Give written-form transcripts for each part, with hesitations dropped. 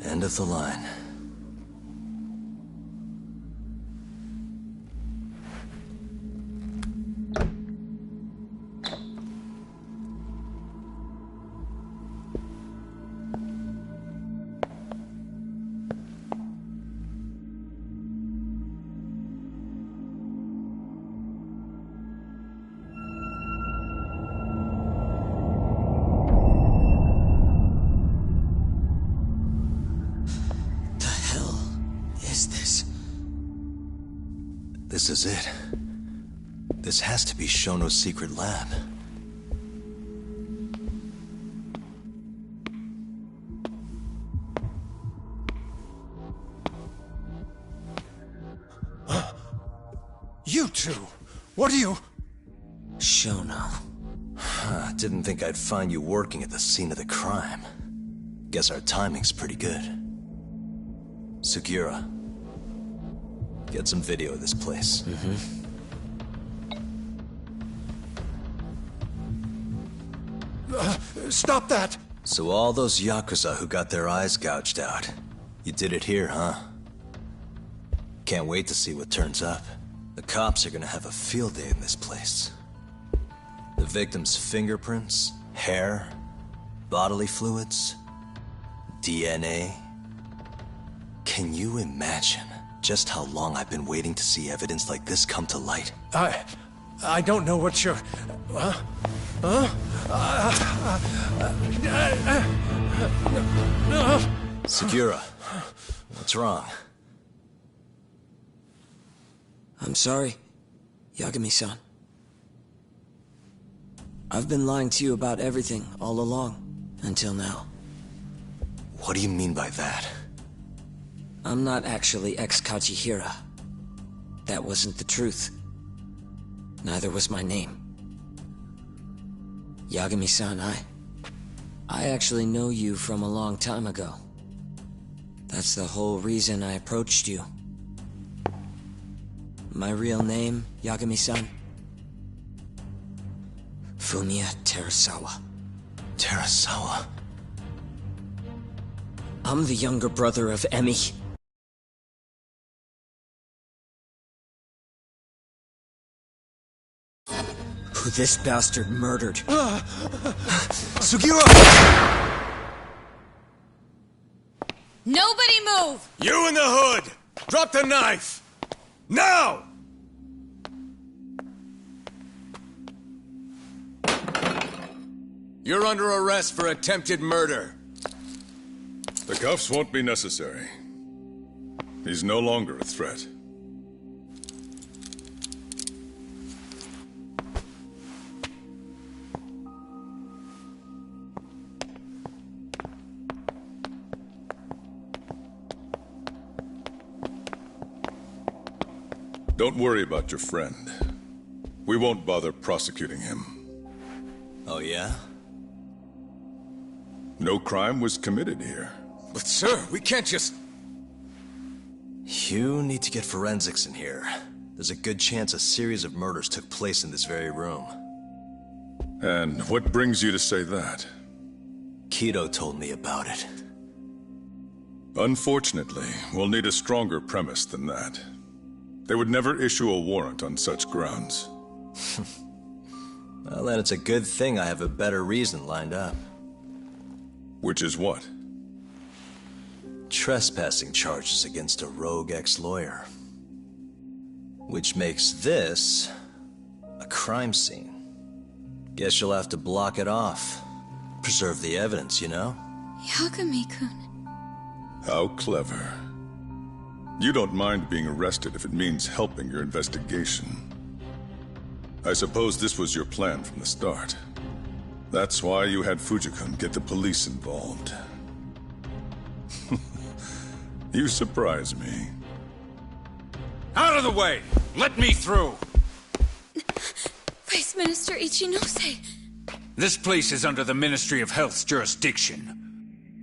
End of the line. This is it. This has to be Shono's secret lab. You two! What are you... Shono. Didn't think I'd find you working at the scene of the crime. Guess our timing's pretty good. Sugiura. Get some video of this place. Stop that! So all those Yakuza who got their eyes gouged out, you did it here, huh? Can't wait to see what turns up. The cops are gonna have a field day in this place. The victim's fingerprints, hair, bodily fluids, DNA. Can you imagine just how long I've been waiting to see evidence like this come to light? I don't know what you're... Sugiura, what's wrong? I'm sorry, Yagami-san. I've been lying to you about everything all along, until now. What do you mean by that? I'm not actually ex-Kajihira. That wasn't the truth. Neither was my name. Yagami-san, I actually know you from a long time ago. That's the whole reason I approached you. My real name, Yagami-san? Fumiya Terasawa. Terasawa? I'm the younger brother of Emi. Who this bastard murdered. Sugiura! Nobody move! You in the hood! Drop the knife! Now! You're under arrest for attempted murder. The cuffs won't be necessary. He's no longer a threat. Don't worry about your friend. We won't bother prosecuting him. Oh, yeah? No crime was committed here. But sir, we can't just... You need to get forensics in here. There's a good chance a series of murders took place in this very room. And what brings you to say that? Kido told me about it. Unfortunately, we'll need a stronger premise than that. They would never issue a warrant on such grounds. Well, then it's a good thing I have a better reason lined up. Which is what? Trespassing charges against a rogue ex-lawyer. Which makes this a crime scene. Guess you'll have to block it off. Preserve the evidence, you know? Yagami-kun. How clever. You don't mind being arrested if it means helping your investigation. I suppose this was your plan from the start. That's why you had Fujikun get the police involved. You surprise me. Out of the way! Let me through! Vice Minister Ichinose. This place is under the Ministry of Health's jurisdiction.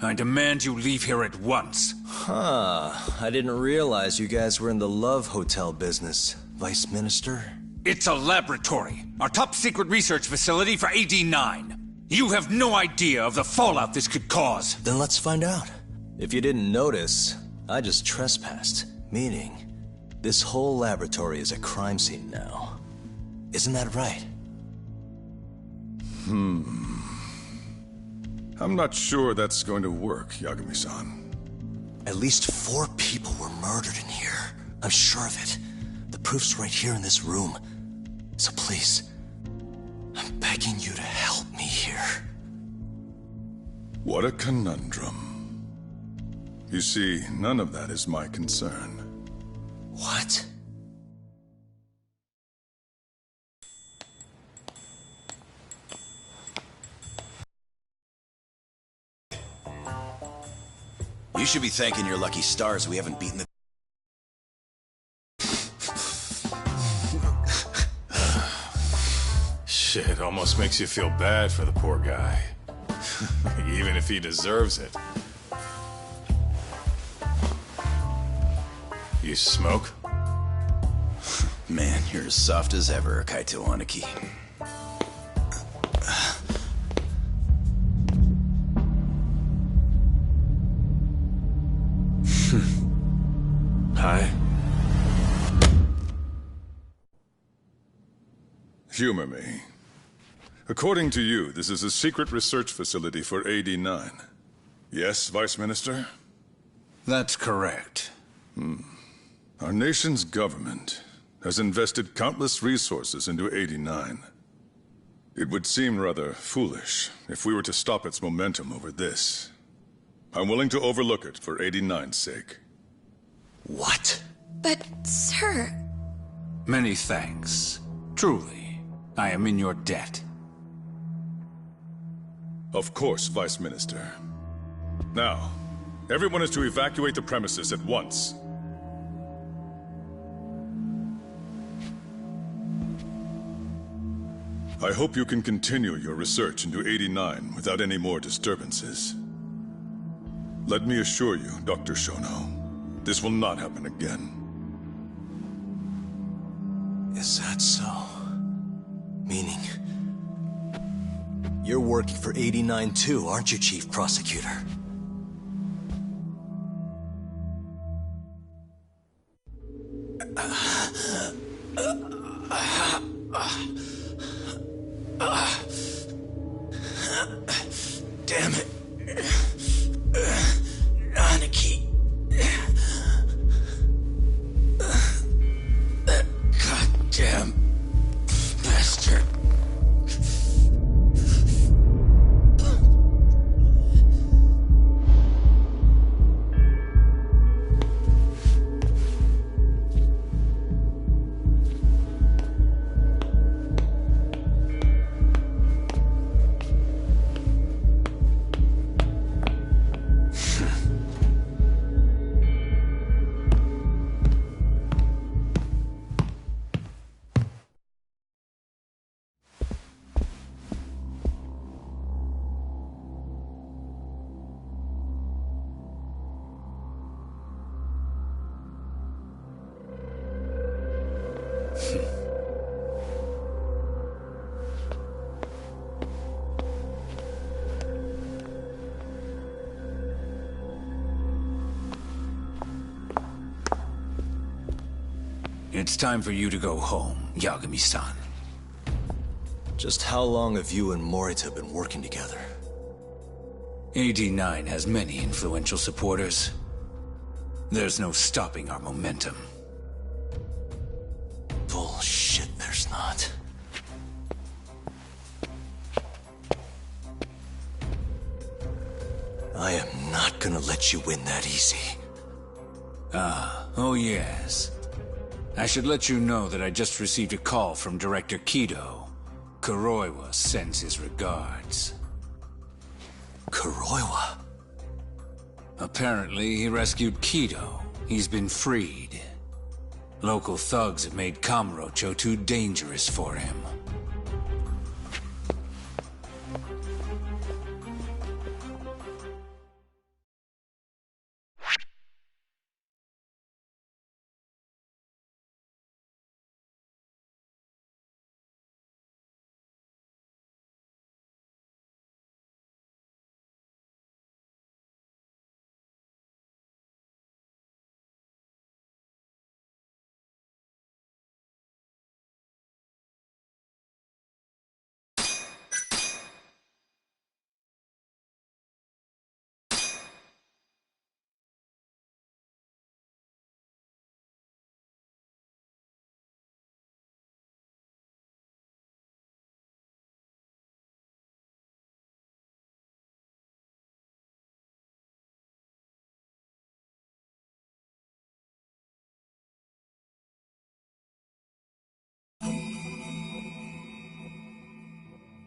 I demand you leave here at once. Huh. I didn't realize you guys were in the love hotel business, Vice Minister. It's a laboratory. Our top secret research facility for AD-9. You have no idea of the fallout this could cause. Then let's find out. If you didn't notice, I just trespassed. Meaning, this whole laboratory is a crime scene now. Isn't that right? I'm not sure that's going to work, Yagami-san. At least 4 people were murdered in here. I'm sure of it. The proof's right here in this room. So please, I'm begging you to help me here. What a conundrum. You see, none of that is my concern. What? You should be thanking your lucky stars we haven't beaten the... Shit, almost makes you feel bad for the poor guy. Even if he deserves it. You smoke? Man, you're as soft as ever, Kaito Aniki. Hi. Humor me. According to you, this is a secret research facility for AD-9. Yes, Vice Minister? That's correct. Our nation's government has invested countless resources into AD-9. It would seem rather foolish if we were to stop its momentum over this. I'm willing to overlook it for AD-9's sake. What? But, sir... Many thanks. Truly, I am in your debt. Of course, Vice Minister. Now, everyone is to evacuate the premises at once. I hope you can continue your research into AD-9 without any more disturbances. Let me assure you, Dr. Shono, this will not happen again. Is that so? Meaning, You're working for 89 too, aren't you, Chief Prosecutor? Damn it. Anarchy. That goddamn bastard. It's time for you to go home, Yagami-san. Just how long have you and Morita been working together? AD9 has many influential supporters. There's no stopping our momentum. Bullshit, there's not. I am not gonna let you win that easy. Oh yes. I should let you know that I just received a call from Director Kido. Kuroiwa sends his regards. Kuroiwa? Apparently, he rescued Kido. He's been freed. Local thugs have made Kamurocho too dangerous for him.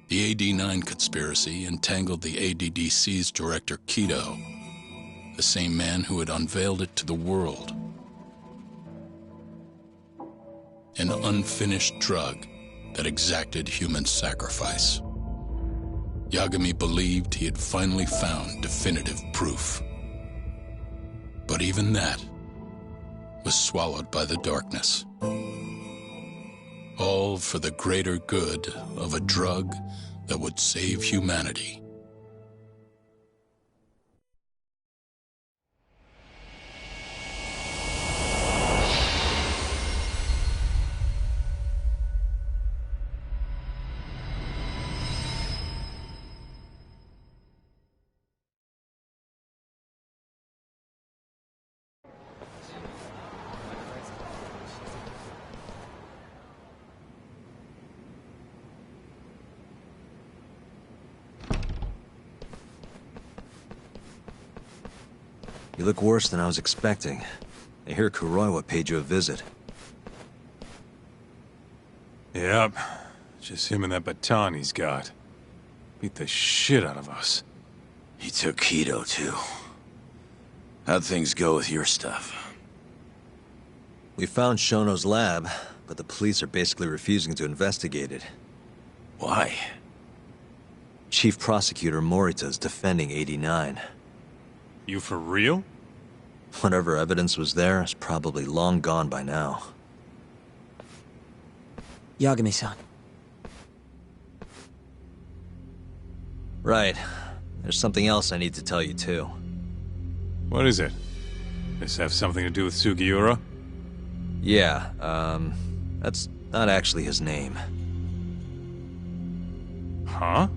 The AD9 conspiracy entangled the ADDC's director Kido, the same man who had unveiled it to the world. An unfinished drug that exacted human sacrifice. Yagami believed he had finally found definitive proof. But even that was swallowed by the darkness. All for the greater good of a drug that would save humanity. You look worse than I was expecting. I hear Kuroiwa paid you a visit. Yep. Just him and that baton he's got. Beat the shit out of us. He took Kido, too. How'd things go with your stuff? We found Shono's lab, but the police are basically refusing to investigate it. Why? Chief Prosecutor Morita is defending 89. You for real? Whatever evidence was there is probably long gone by now. Yagami-san. Right. There's something else I need to tell you, too. What is it? This have something to do with Sugiura? Yeah, that's not actually his name. Huh?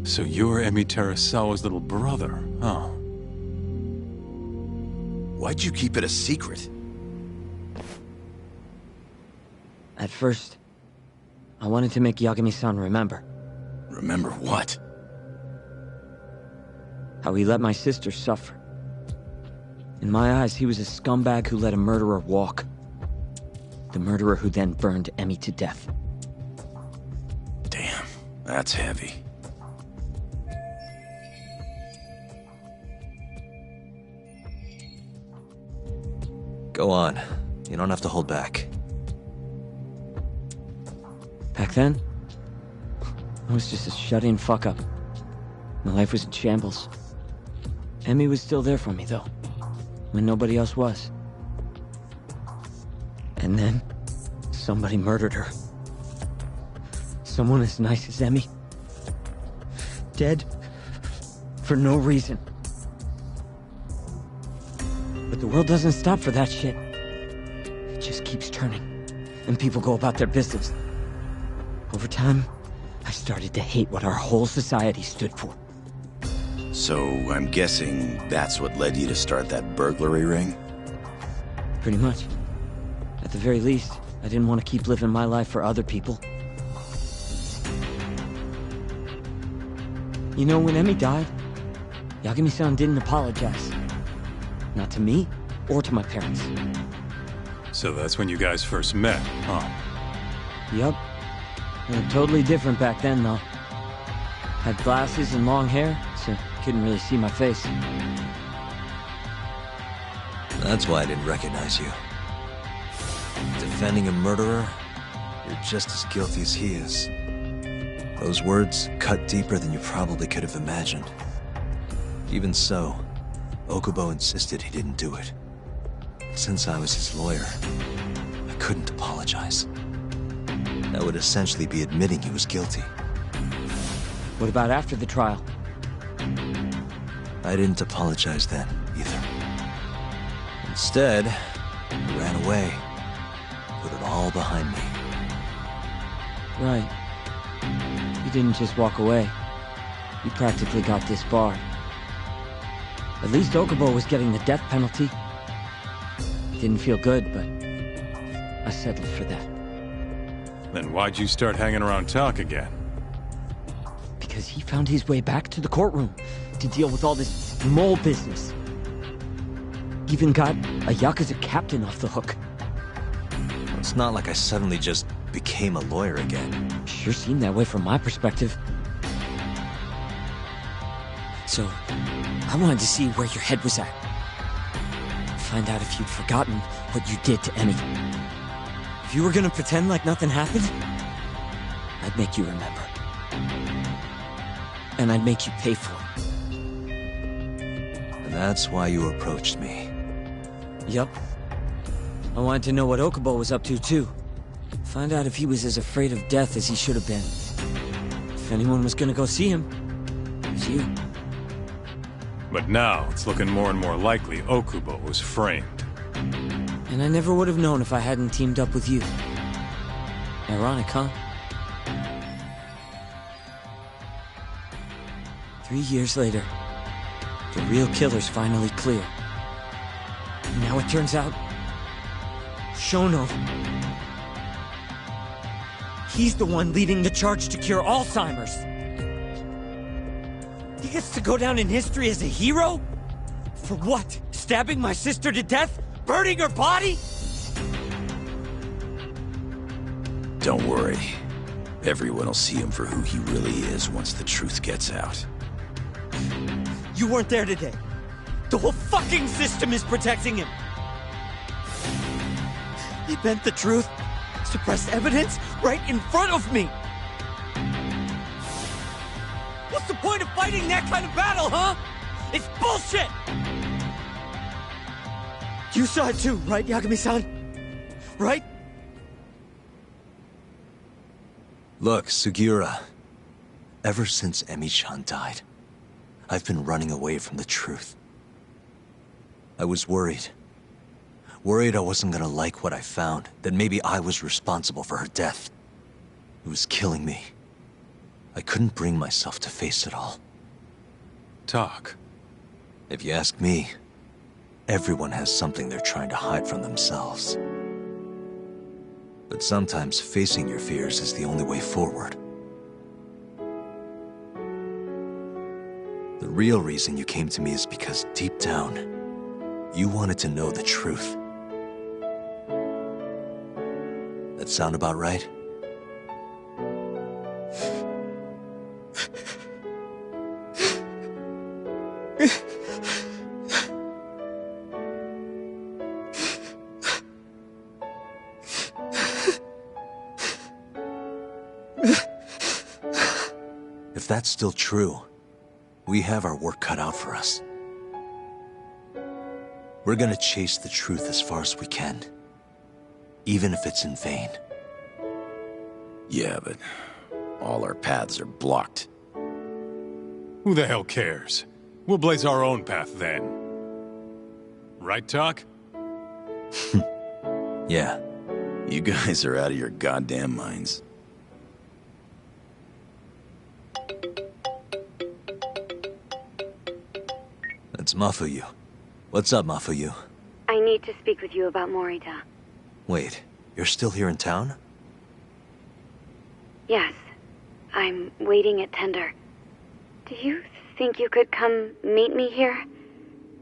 So you're Emi Terasawa's little brother, huh? Why'd you keep it a secret? At first, I wanted to make Yagami-san remember. Remember what? How he let my sister suffer. In my eyes, he was a scumbag who let a murderer walk. The murderer who then burned Emi to death. Damn, that's heavy. Go on. You don't have to hold back. Back then, I was just a shut-in fuck-up. My life was in shambles. Emi was still there for me, though, when nobody else was. And then, somebody murdered her. Someone as nice as Emi. Dead for no reason. But the world doesn't stop for that shit. It just keeps turning, and people go about their business. Over time, I started to hate what our whole society stood for. So, I'm guessing that's what led you to start that burglary ring? Pretty much. At the very least, I didn't want to keep living my life for other people. You know, when Emi died, Yagami-san didn't apologize. Not to me, or to my parents. So that's when you guys first met, huh? Yup. They were totally different back then, though. Had glasses and long hair, so couldn't really see my face. That's why I didn't recognize you. Defending a murderer, you're just as guilty as he is. Those words cut deeper than you probably could have imagined. Even so, Okubo insisted he didn't do it. Since I was his lawyer, I couldn't apologize. That would essentially be admitting he was guilty. What about after the trial? I didn't apologize then, either. Instead, I ran away. Put it all behind me. Right. You didn't just walk away. You practically got disbarred. At least Okubo was getting the death penalty. Didn't feel good, but I settled for that. Then why'd you start hanging around talk again? Because he found his way back to the courtroom to deal with all this mole business. Even got a Yakuza captain off the hook. It's not like I suddenly just became a lawyer again. Sure seemed that way from my perspective. So, I wanted to see where your head was at. Find out if you'd forgotten what you did to Emi. If you were gonna pretend like nothing happened, I'd make you remember. And I'd make you pay for it. And that's why you approached me. Yup. I wanted to know what Okubo was up to, too. Find out if he was as afraid of death as he should have been. If anyone was gonna go see him, it was you. But now, it's looking more and more likely Okubo was framed. And I never would have known if I hadn't teamed up with you. Ironic, huh? 3 years later, the real killer's finally clear. And now it turns out, Shono, he's the one leading the charge to cure Alzheimer's. He gets to go down in history as a hero? For what? Stabbing my sister to death? Burning her body? Don't worry. Everyone will see him for who he really is once the truth gets out. You weren't there today. The whole fucking system is protecting him. He bent the truth, suppressed evidence right in front of me. What's the point of fighting that kind of battle, huh? It's bullshit! You saw it too, right, Yagami-san? Right? Look, Sugiura. Ever since Emi-chan died, I've been running away from the truth. I was worried. Worried I wasn't gonna like what I found, that maybe I was responsible for her death. It was killing me. I couldn't bring myself to face it all. Talk. If you ask me, everyone has something they're trying to hide from themselves. But sometimes facing your fears is the only way forward. The real reason you came to me is because deep down, you wanted to know the truth. That sound about right? If that's still true, we have our work cut out for us. We're gonna chase the truth as far as we can, even if it's in vain. Yeah, but all our paths are blocked. Who the hell cares? We'll blaze our own path then. Right, Talk? Yeah. You guys are out of your goddamn minds. It's Mafuyu. What's up, Mafuyu? I need to speak with you about Morita. Wait, you're still here in town? Yes. I'm waiting at Tender. Do you think you could come meet me here?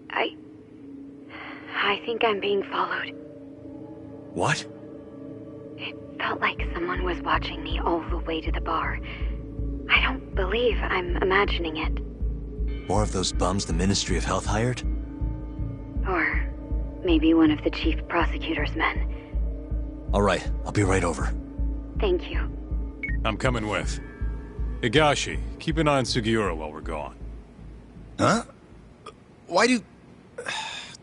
I think I'm being followed. What? It felt like someone was watching me all the way to the bar. I don't believe I'm imagining it. More of those bums the Ministry of Health hired? Or maybe one of the chief prosecutor's men. All right, I'll be right over. Thank you. I'm coming with. Higashi, keep an eye on Sugiura while we're gone. Huh? Why do...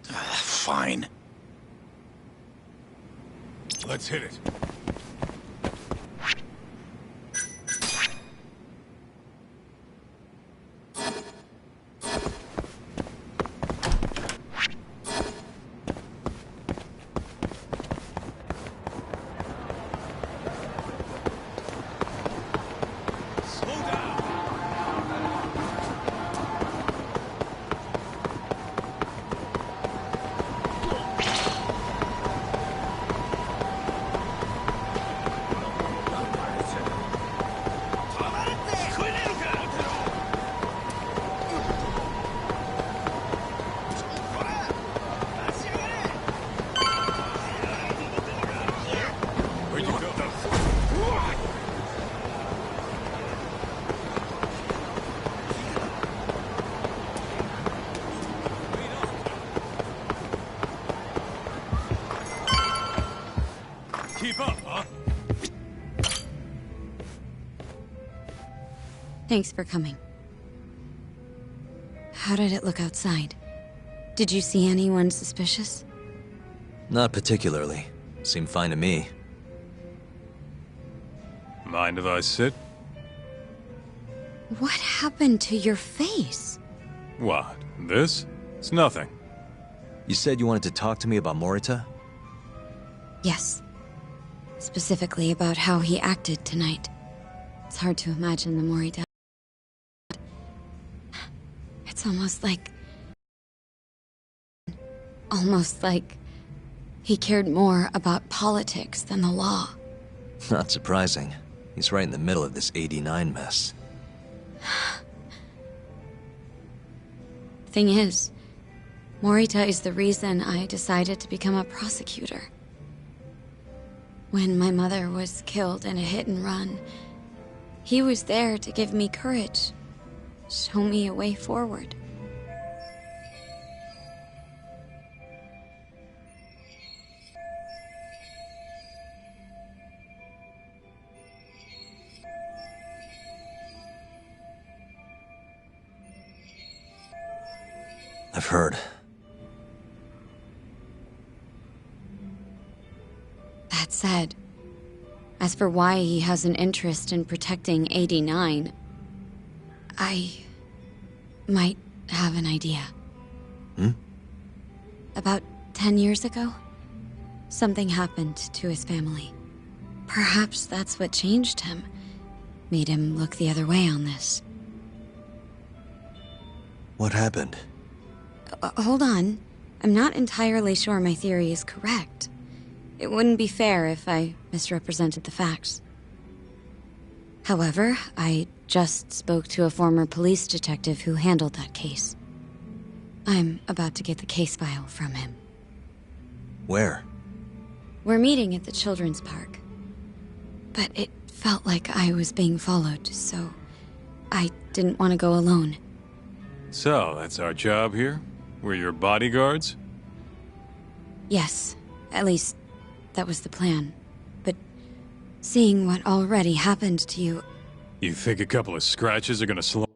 Fine. Let's hit it. Keep up, huh? Thanks for coming. How did it look outside? Did you see anyone suspicious? Not particularly. Seemed fine to me. Mind if I sit? What happened to your face? What? This? It's nothing. You said you wanted to talk to me about Morita? Yes. Specifically about how he acted tonight. It's hard to imagine the more he does. It's almost like he cared more about politics than the law. Not surprising. He's right in the middle of this 89 mess. Thing is, Morita is the reason I decided to become a prosecutor. When my mother was killed in a hit and run, he was there to give me courage, show me a way forward. I've heard. That said, As for why he has an interest in protecting 89, I might have an idea. About 10 years ago, something happened to his family. Perhaps that's what changed him, made him look the other way on this. What happened? Hold on. I'm not entirely sure my theory is correct. It wouldn't be fair if I misrepresented the facts. However, I just spoke to a former police detective who handled that case. I'm about to get the case file from him. Where? We're meeting at the children's park. But it felt like I was being followed, so I didn't want to go alone. So, that's our job here? We're your bodyguards? Yes, at least that was the plan. But seeing what already happened to you... You think a couple of scratches are gonna slow...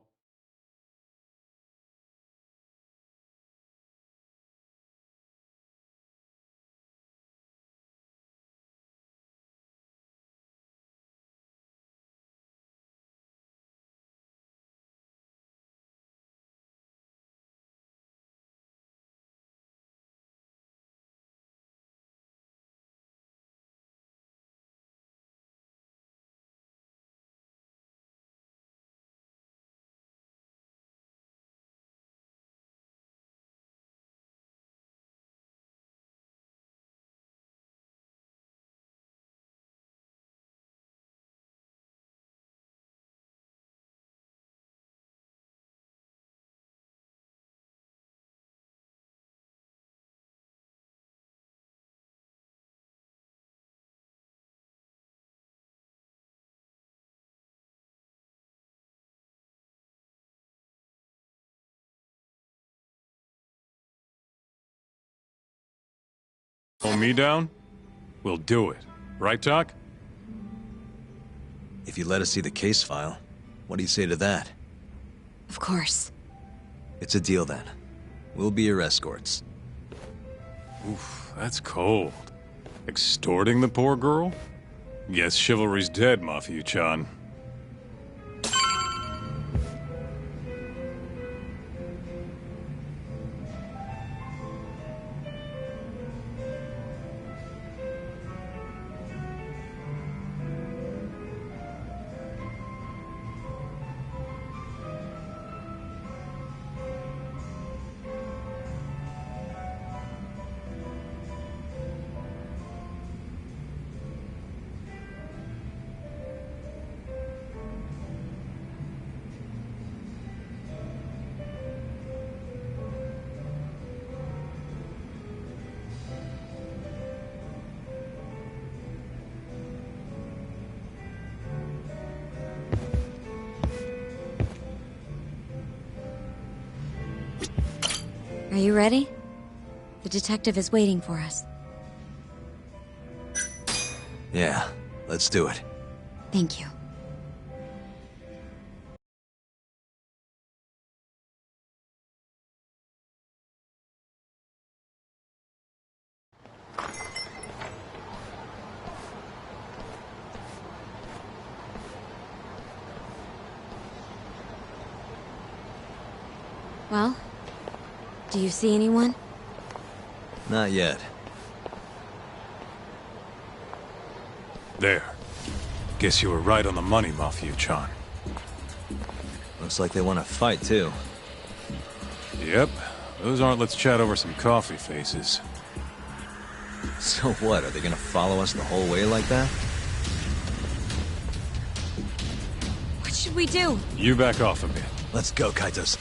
Slow me down? We'll do it. Right, Doc? If you let us see the case file, what do you say to that? Of course. It's a deal then. We'll be your escorts. Oof, that's cold. Extorting the poor girl? Guess chivalry's dead, Mafia-chan. Are you ready? The detective is waiting for us. Yeah, let's do it. Thank you. Well, do you see anyone? Not yet. There. Guess you were right on the money, Mafia-chan. Looks like they want to fight, too. Yep. Those aren't let's chat over some coffee faces. So what, are they gonna follow us the whole way like that? What should we do? You back off a bit. Let's go, Kaitos.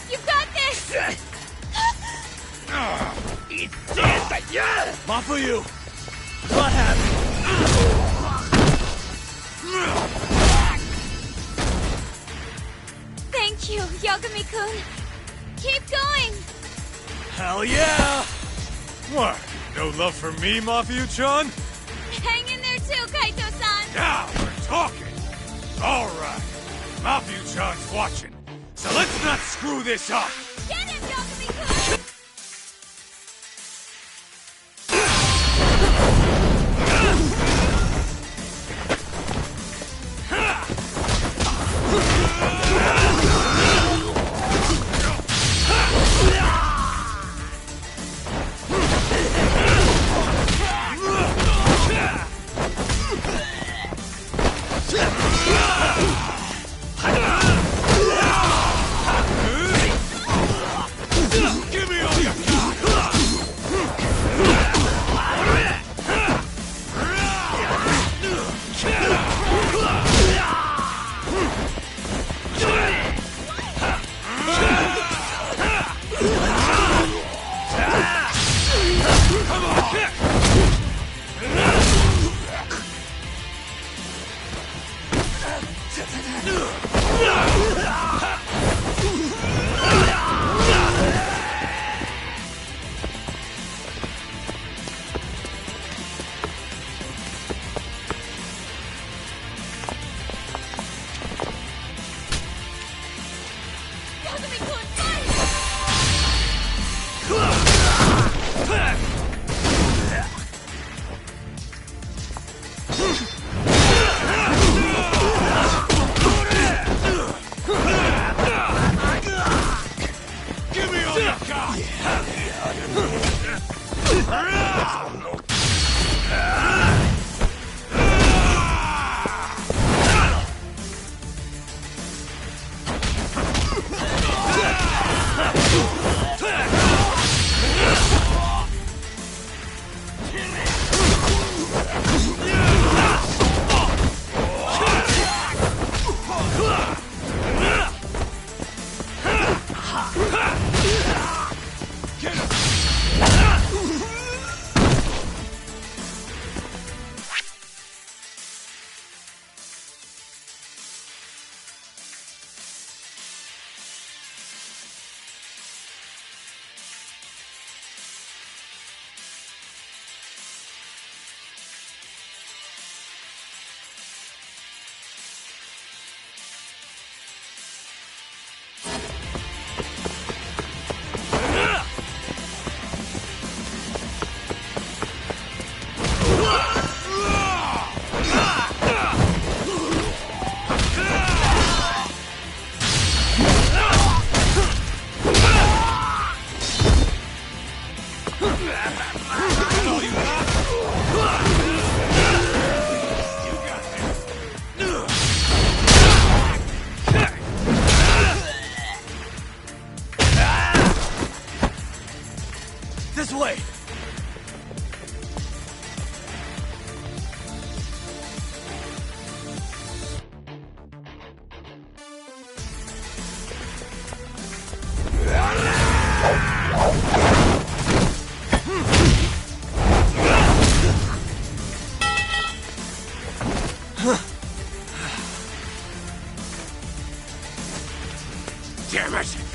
You got this! Mafuyu! What happened? Thank you, Yagami-kun. Keep going! Hell yeah! What? No love for me, Mafia-chan? Hang in there too, Kaito-san! Now we're talking! Alright. Mafia-chan's watching. So let's not screw this up! Get him, Yagami-kun! This way! Damn it!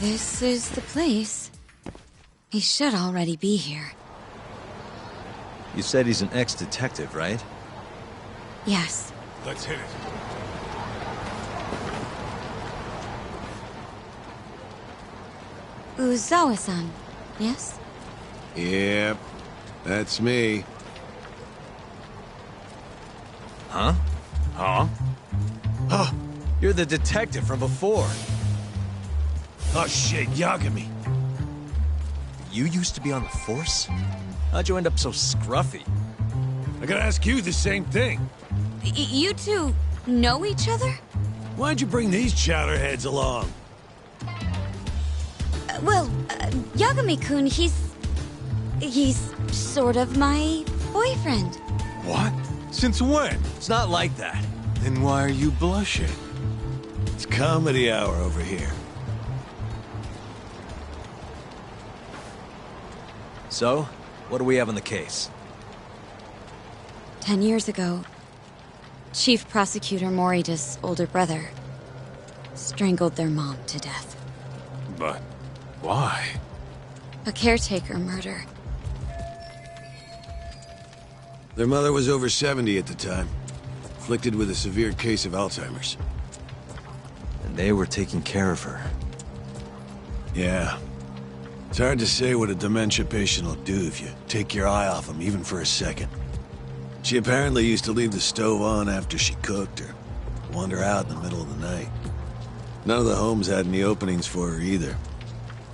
This is the place. He should already be here. You said he's an ex-detective, right? Yes. Let's hit it. Uzawa-san, yes? Yep, that's me. Huh? Huh? Oh, you're the detective from before. Oh shit, Yagami. You used to be on the force? How'd you end up so scruffy? I gotta ask you the same thing. You two know each other? Why'd you bring these chowderheads along? Yagami-kun, he's sort of my boyfriend. What? Since when? It's not like that. Then why are you blushing? It's comedy hour over here. So, what do we have on the case? 10 years ago, Chief Prosecutor Morita's older brother strangled their mom to death. But why? A caretaker murder. Their mother was over 70 at the time, afflicted with a severe case of Alzheimer's. And they were taking care of her. Yeah. It's hard to say what a dementia patient will do if you take your eye off them, even for a second. She apparently used to leave the stove on after she cooked, or wander out in the middle of the night. None of the homes had any openings for her either.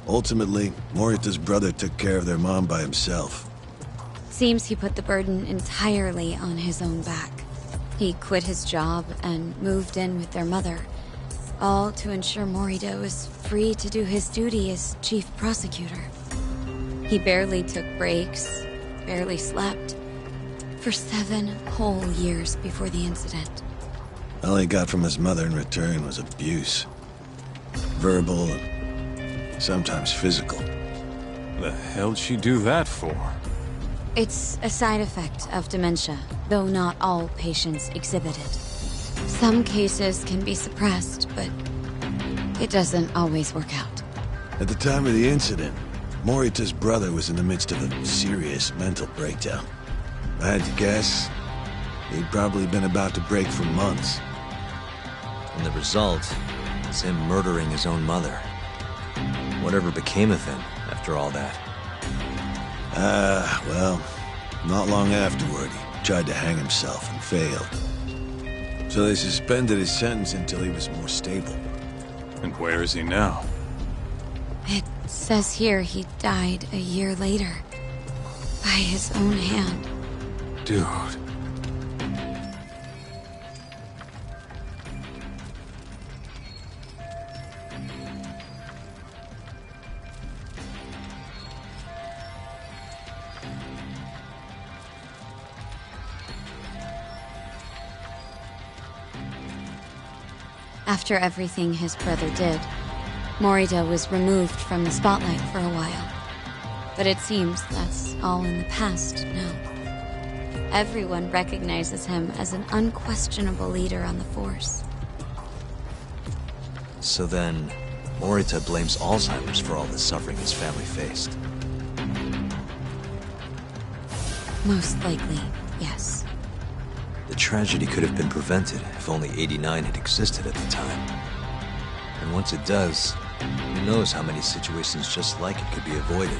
Ultimately, Morita's brother took care of their mom by himself. Seems he put the burden entirely on his own back. He quit his job and moved in with their mother, all to ensure Morita was free to do his duty as chief prosecutor. He barely took breaks, barely slept, for 7 whole years before the incident. All he got from his mother in return was abuse. Verbal and sometimes physical. The hell'd she do that for? It's a side effect of dementia, though not all patients exhibit it. Some cases can be suppressed, but it doesn't always work out. At the time of the incident, Morita's brother was in the midst of a serious mental breakdown. If I had to guess, he'd probably been about to break for months. And the result is him murdering his own mother. Whatever became of him after all that? Well, not long afterward, he tried to hang himself and failed. So they suspended his sentence until he was more stable. And where is he now? It says here he died a year later. By his own hand. Dude. After everything his brother did, Morita was removed from the spotlight for a while. But it seems that's all in the past now. Everyone recognizes him as an unquestionable leader on the force. So then, Morita blames Alzheimer's for all the suffering his family faced. Most likely, yes. The tragedy could have been prevented if only 89 had existed at the time. And once it does, who knows how many situations just like it could be avoided.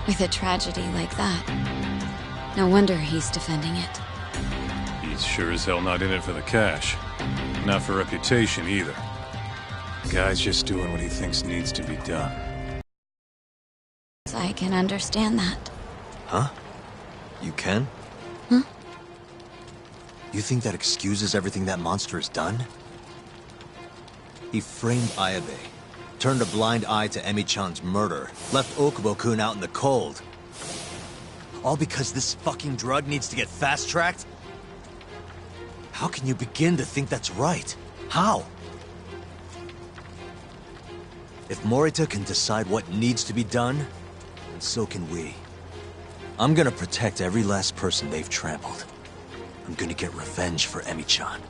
With a tragedy like that, no wonder he's defending it. He's sure as hell not in it for the cash. Not for reputation either. The guy's just doing what he thinks needs to be done. I can understand that. Huh? You can? Huh? You think that excuses everything that monster has done? He framed Ayabe, turned a blind eye to Emi-chan's murder, left Okubo-kun out in the cold. All because this fucking drug needs to get fast-tracked? How can you begin to think that's right? How? If Morita can decide what needs to be done, then so can we. I'm gonna protect every last person they've trampled. I'm gonna get revenge for Emi-chan.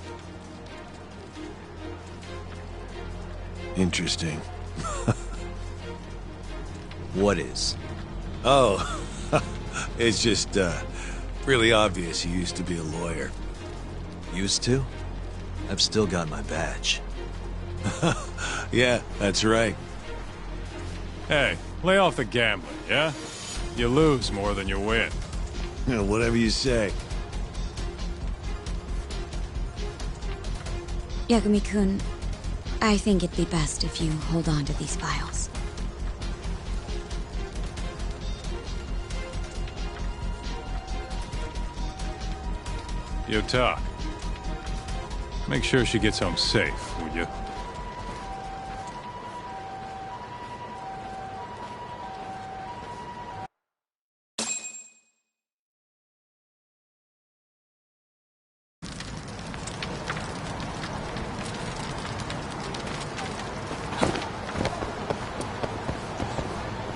Interesting. What is? Oh, it's just, really obvious you used to be a lawyer. Used to? I've still got my badge. Yeah, that's right. Hey, lay off the gambling, yeah? You lose more than you win. Whatever you say. Yagami-kun, I think it'd be best if you hold on to these files. Yota. Make sure she gets home safe, would you?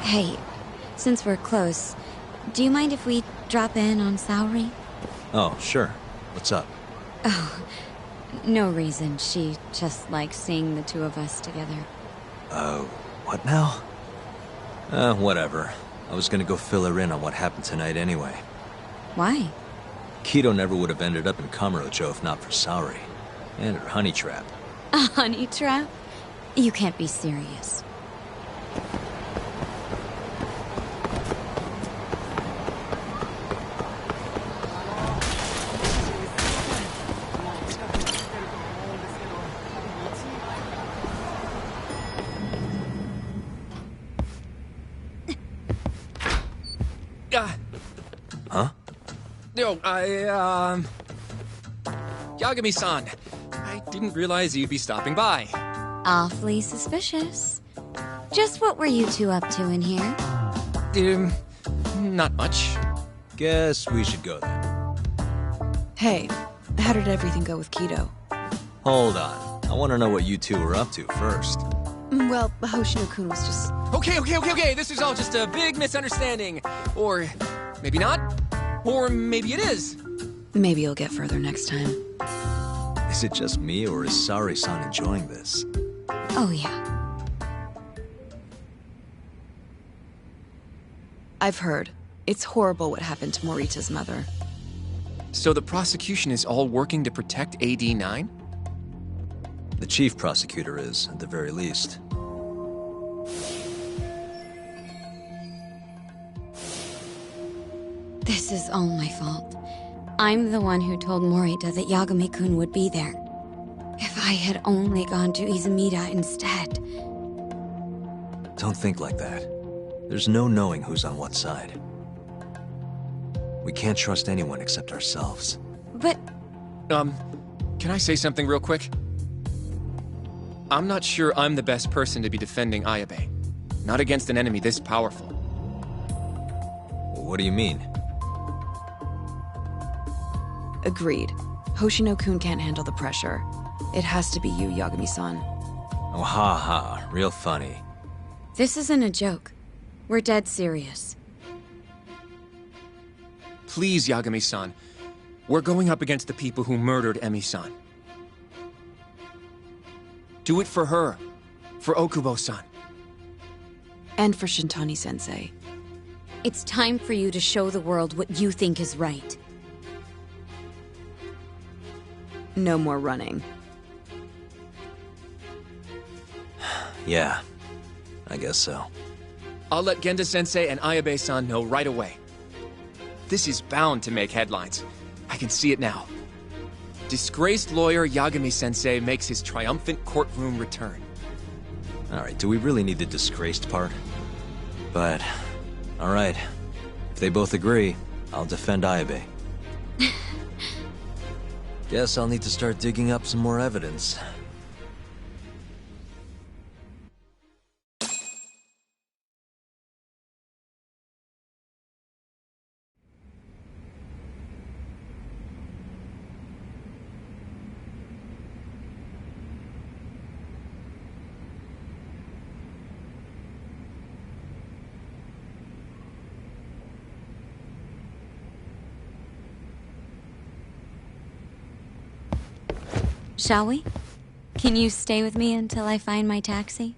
Hey, since we're close, do you mind if we drop in on Saori? Oh, sure. What's up? Oh, no reason. She just likes seeing the two of us together. What now? Whatever. I was gonna go fill her in on what happened tonight anyway. Why? Kido never would have ended up in Kamurocho if not for Saori. And her honey trap. A honey trap? You can't be serious. Huh? No, Yagami-san, I didn't realize you'd be stopping by. Awfully suspicious. Just what were you two up to in here? Not much. Guess we should go then. Hey, how did everything go with Kido? Hold on. I want to know what you two were up to first. Well, Hoshino-kun was just... Okay, this is all just a big misunderstanding. Or maybe not. Or maybe it is. Maybe you'll get further next time. Is it just me, or is Saori-san enjoying this? Oh, yeah. I've heard. It's horrible what happened to Morita's mother. So the prosecution is all working to protect AD-9? The chief prosecutor is, at the very least. This is all my fault. I'm the one who told Morita that Yagami-kun would be there. If I had only gone to Izumida instead. Don't think like that. There's no knowing who's on what side. We can't trust anyone except ourselves. But... can I say something real quick? I'm not sure I'm the best person to be defending Ayabe. Not against an enemy this powerful. What do you mean? Agreed. Hoshino-kun can't handle the pressure. It has to be you, Yagami-san. Oh, ha ha. Real funny. This isn't a joke. We're dead serious. Please, Yagami-san. We're going up against the people who murdered Emi-san. Do it for her. For Okubo-san. And for Shintani-sensei. It's time for you to show the world what you think is right. No more running. Yeah, I guess so. I'll let Genda-sensei and Ayabe-san know right away. This is bound to make headlines. I can see it now. Disgraced lawyer Yagami-sensei makes his triumphant courtroom return. Alright, do we really need the disgraced part? But, alright. If they both agree, I'll defend Ayabe. Guess I'll need to start digging up some more evidence. Shall we? Can you stay with me until I find my taxi?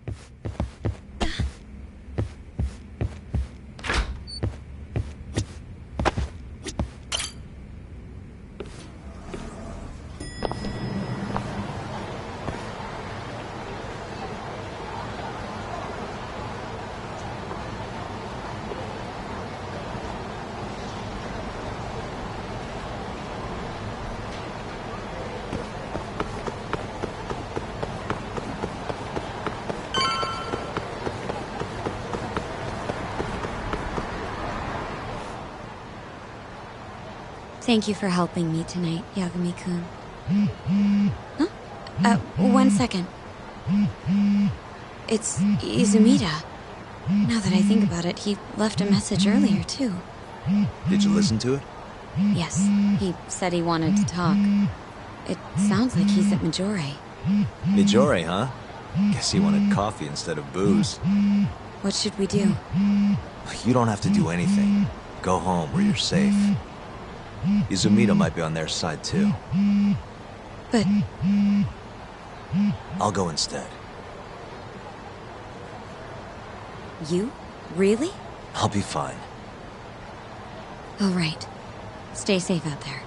Thank you for helping me tonight, Yagami-kun. Huh? 1 second. It's Izumida. Now that I think about it, he left a message earlier, too. Did you listen to it? Yes, he said he wanted to talk. It sounds like he's at Majore. Majore, huh? Guess he wanted coffee instead of booze. What should we do? You don't have to do anything. Go home where you're safe. Izumida might be on their side, too. But... I'll go instead. You? Really? I'll be fine. All right. Stay safe out there.